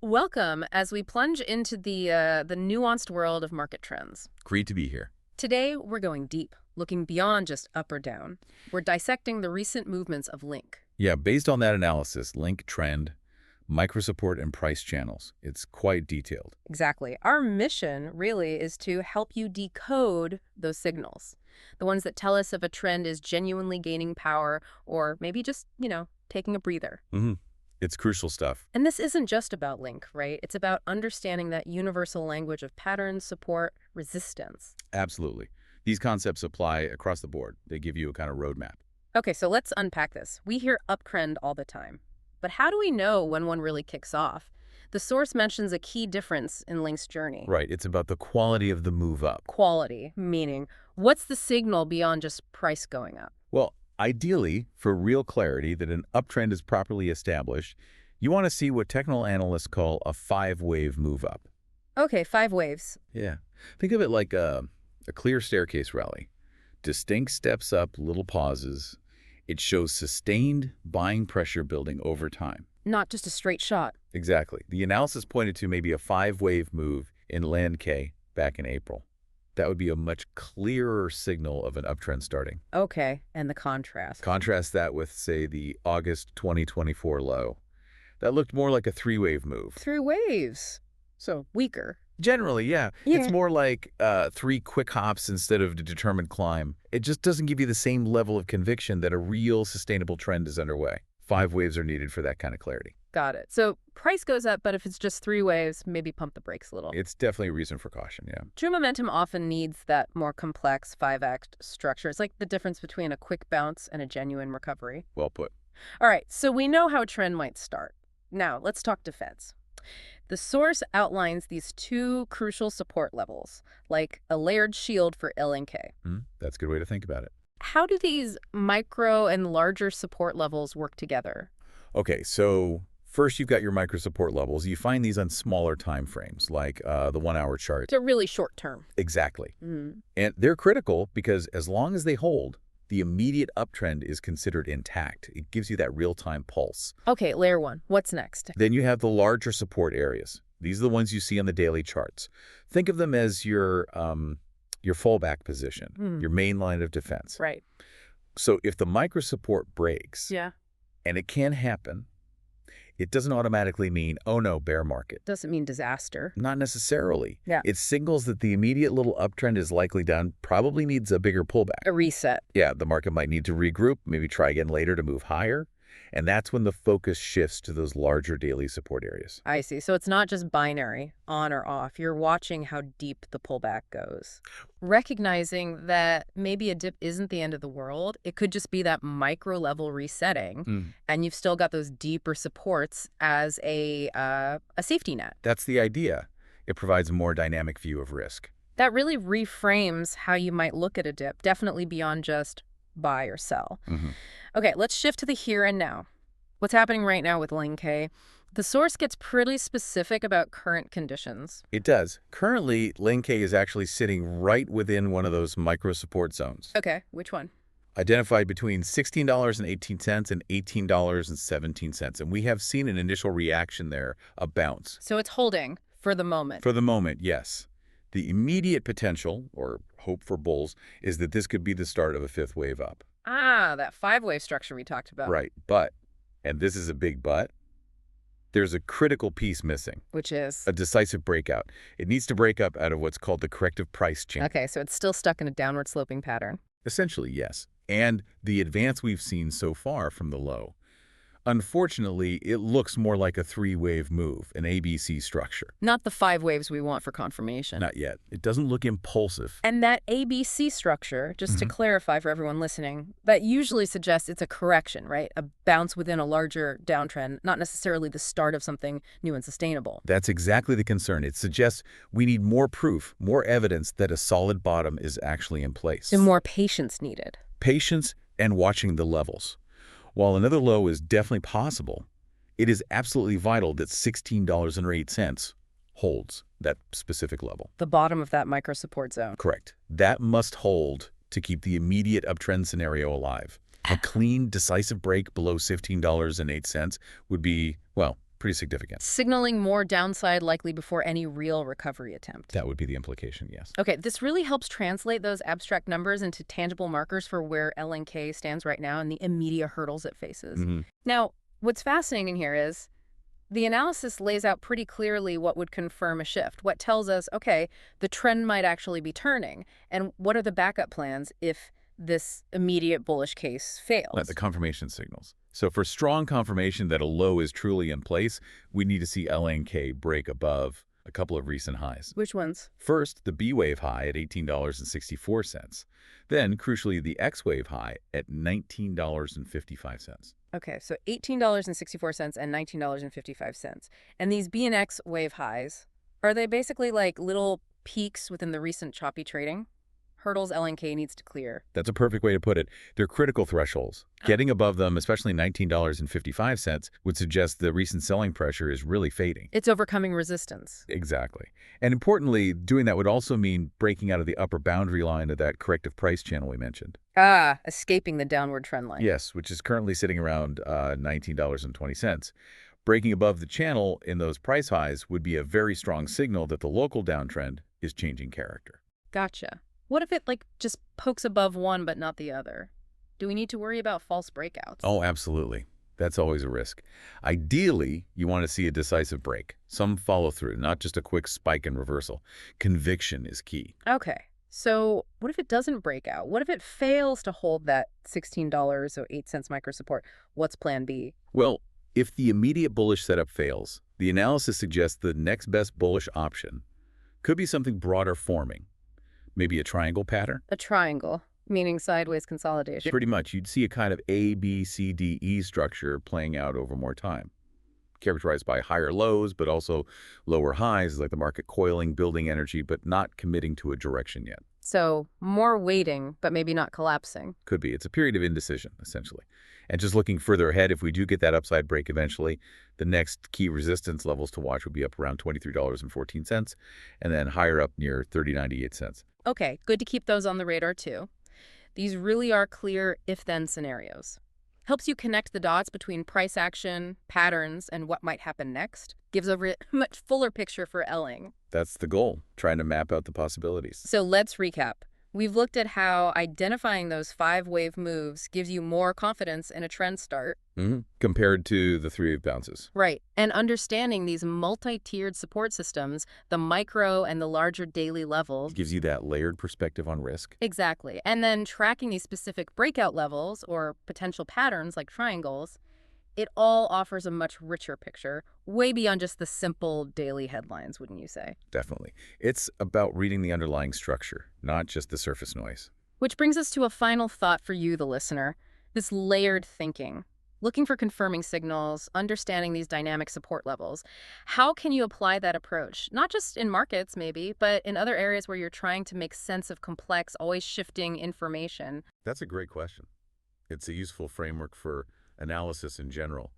Welcome as we plunge into the nuanced world of market trends. Great to be here. Today, we're going deep, looking beyond just up or down. We're dissecting the recent movements of Link. Yeah, based on that analysis, link trend, micro support, and price channels, it's quite detailed. Exactly. Our mission really is to help you decode those signals, the ones that tell us if a trend is genuinely gaining power or maybe just, taking a breather. hmm It's crucial stuff. And this isn't just about Link, right? It's about understanding that universal language of patterns, support, resistance. Absolutely. These concepts apply across the board. They give you a kind of roadmap. Okay, so let's unpack this. We hear uptrend all the time. But how do we know when one really kicks off? The source mentions a key difference in Link's journey. Right. It's about the quality of the move up. Quality, meaning what's the signal beyond just price going up? Well, ideally, for real clarity that an uptrend is properly established, you want to see what technical analysts call a five-wave move up. Okay, 5 waves. Yeah. Think of it like a clear staircase rally. Distinct steps up, little pauses. It shows sustained buying pressure building over time. Not just a straight shot. Exactly. The analysis pointed to maybe a five-wave move in Land K back in April. That would be a much clearer signal of an uptrend starting. Okay, and the contrast. Contrast that with, say, the August 2024 low. That looked more like a three-wave move. 3 waves. So weaker. Generally, yeah. Yeah. It's more like three quick hops instead of a determined climb. It just doesn't give you the same level of conviction that a real sustainable trend is underway. Five waves are needed for that kind of clarity. Got it. So price goes up, but if it's just 3 waves, maybe pump the brakes a little. It's definitely a reason for caution, yeah. True momentum often needs that more complex 5-act structure. It's like the difference between a quick bounce and a genuine recovery. Well put. All right, so we know how a trend might start. Now, let's talk defense. The source outlines these two crucial support levels, like a layered shield for L and K. That's a good way to think about it. How do these micro and larger support levels work together? Okay, so first you've got your micro support levels. You find these on smaller time frames, like the 1-hour chart. It's a really short term. Exactly. And they're critical because as long as they hold, the immediate uptrend is considered intact. It gives you that real-time pulse. Okay, layer one. What's next? Then you have the larger support areas. These are the ones you see on the daily charts. Think of them as your fallback position, your main line of defense. Right. So if the micro support breaks, Yeah. and it can happen, it doesn't automatically mean, oh no, bear market. Doesn't mean disaster. Not necessarily. Yeah. It signals that the immediate little uptrend is likely done, probably needs a bigger pullback. A reset. Yeah, the market might need to regroup, maybe try again later to move higher. And that's when the focus shifts to those larger daily support areas. I see. So it's not just binary, on or off. You're watching how deep the pullback goes. Recognizing that maybe a dip isn't the end of the world. It could just be that micro level resetting, and you've still got those deeper supports as a safety net. That's the idea. It provides a more dynamic view of risk. That really reframes how you might look at a dip, definitely beyond just buy or sell. Okay, let's shift to the here and now. What's happening right now with Link K? The source gets pretty specific about current conditions. It does. Currently, Link K is actually sitting right within one of those micro support zones, Okay, which one? identified between $16.18 and $18.17. And we have seen an initial reaction there, a bounce. So it's holding for the moment. For the moment, yes. The immediate potential, or hope for bulls, is that this could be the start of a fifth wave up. Ah, that 5-wave structure we talked about. Right, but, and this is a big but, there's a critical piece missing, Which is? a decisive breakout. It needs to break up out of what's called the corrective price chain. Okay, so it's still stuck in a downward sloping pattern. Essentially, yes. And the advance we've seen so far from the low. Unfortunately, it looks more like a three-wave move, an ABC structure. Not the 5 waves we want for confirmation. Not yet. It doesn't look impulsive. And that ABC structure, just to clarify for everyone listening, that usually suggests it's a correction, right? A bounce within a larger downtrend, not necessarily the start of something new and sustainable. That's exactly the concern. It suggests we need more proof, more evidence that a solid bottom is actually in place. So more patience needed. Patience and watching the levels. While another low is definitely possible, it is absolutely vital that $16.08 holds that specific level. The bottom of that micro support zone. Correct. That must hold to keep the immediate uptrend scenario alive. A clean, decisive break below $15.08 would be, well, Pretty significant. Signaling more downside likely before any real recovery attempt. That would be the implication, yes. Okay, this really helps translate those abstract numbers into tangible markers for where LNK stands right now and the immediate hurdles it faces. Hmm. Now, what's fascinating here is the analysis lays out pretty clearly what would confirm a shift, what tells us, okay, the trend might actually be turning, and what are the backup plans if this immediate bullish case Like fails. the confirmation signals. So for strong confirmation that a low is truly in place, we need to see LNK break above a couple of recent highs. Which ones? First, the B wave high at $18.64. Then, crucially, the X wave high at $19.55. Okay, so $18.64 and $19.55. And these B and X wave highs, are they basically like little peaks within the recent choppy trading? Hurdles LNK needs to clear. That's a perfect way to put it. They're critical thresholds. Getting above them, especially $19.55, would suggest the recent selling pressure is really fading. It's overcoming resistance. Exactly. And importantly, doing that would also mean breaking out of the upper boundary line of that corrective price channel we mentioned. Ah, escaping the downward trend line. Yes, which is currently sitting around $19.20. Breaking above the channel in those price highs would be a very strong signal that the local downtrend is changing character. Gotcha. What if it just pokes above one but not the other? Do we need to worry about false breakouts? Oh, absolutely. That's always a risk. Ideally, you want to see a decisive break, some follow-through, not just a quick spike and reversal. Conviction is key. Okay. So what if it doesn't break out? What if it fails to hold that $16.08 micro support? What's plan B? Well, if the immediate bullish setup fails, the analysis suggests the next best bullish option could be something broader forming. Maybe a triangle pattern? A triangle, meaning sideways consolidation. Pretty much. You'd see a kind of A, B, C, D, E structure playing out over more time, characterized by higher lows, but also lower highs, like the market coiling, building energy, but not committing to a direction yet. So more waiting, but maybe not collapsing. Could be. It's a period of indecision, essentially. And just looking further ahead, if we do get that upside break eventually, the next key resistance levels to watch would be up around $23.14, and then higher up near $30.98. Okay, good to keep those on the radar too. These really are clear if-then scenarios. Helps you connect the dots between price action, patterns, and what might happen next. Gives a much fuller picture for Elling. That's the goal, trying to map out the possibilities. So let's recap. We've looked at how identifying those 5-wave moves gives you more confidence in a trend start. Compared to the 3-wave bounces. Right. And understanding these multi-tiered support systems, the micro and the larger daily levels. Gives you that layered perspective on risk. Exactly. And then tracking these specific breakout levels or potential patterns like triangles, it all offers a much richer picture, way beyond just the simple daily headlines, wouldn't you say? Definitely. It's about reading the underlying structure, not just the surface noise. Which brings us to a final thought for you, the listener. This layered thinking. Looking for confirming signals, understanding these dynamic support levels. How can you apply that approach? Not just in markets, maybe, but in other areas where you're trying to make sense of complex, always shifting information. That's a great question. It's a useful framework for analysis in general.